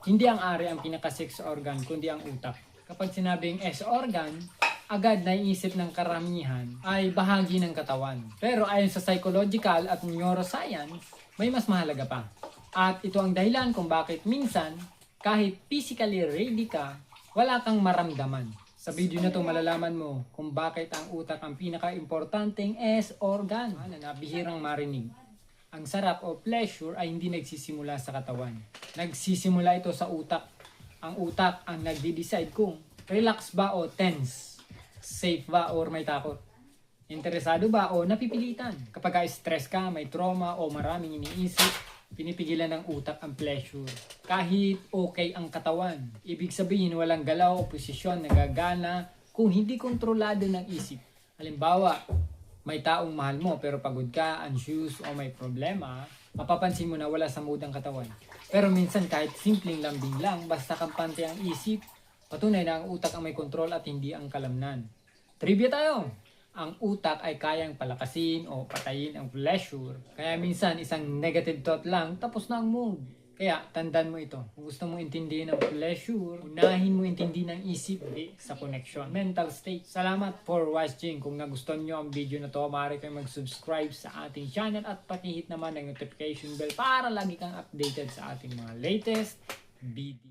Hindi ang ari ang pinaka-sex organ, kundi ang utak. Kapag sinabing S-organ, agad naiisip ng karamihan ay bahagi ng katawan. Pero ayon sa psychological at neuroscience, may mas mahalaga pa. At ito ang dahilan kung bakit minsan, kahit physically ready ka, wala kang maramdaman. Sa video na to malalaman mo kung bakit ang utak ang pinaka-importanteng S-organ na nabihirang marinig. Ang sarap o pleasure ay hindi nagsisimula sa katawan. Nagsisimula ito sa utak. Ang utak ang nagde-decide kung relax ba o tense, safe ba or may takot, interesado ba o napipilitan. Kapag stress ka, may trauma o maraming iniisip, pinipigilan ng utak ang pleasure. Kahit okay ang katawan, ibig sabihin walang galaw o posisyon na gagana kung hindi kontrolado ng isip. Halimbawa, may taong mahal mo pero pagod ka, anxious o may problema, mapapansin mo na wala sa mood ang katawan. Pero minsan kahit simpleng lambing lang, basta kampante ang isip, patunay na ang utak ang may kontrol at hindi ang kalamnan. Trivia tayo! Ang utak ay kayang palakasin o patayin ang pleasure. Kaya minsan isang negative thought lang, tapos na ang mood. Kaya tandaan mo ito. Kung gusto mong intindihin ang pleasure, unahin mo intindihin ang isip sa connection. Mental state. Salamat for watching. Kung nagustuhan nyo ang video na to, maaari kayong mag-subscribe sa ating channel at pakihit naman ang notification bell para lagi kang updated sa ating mga latest video.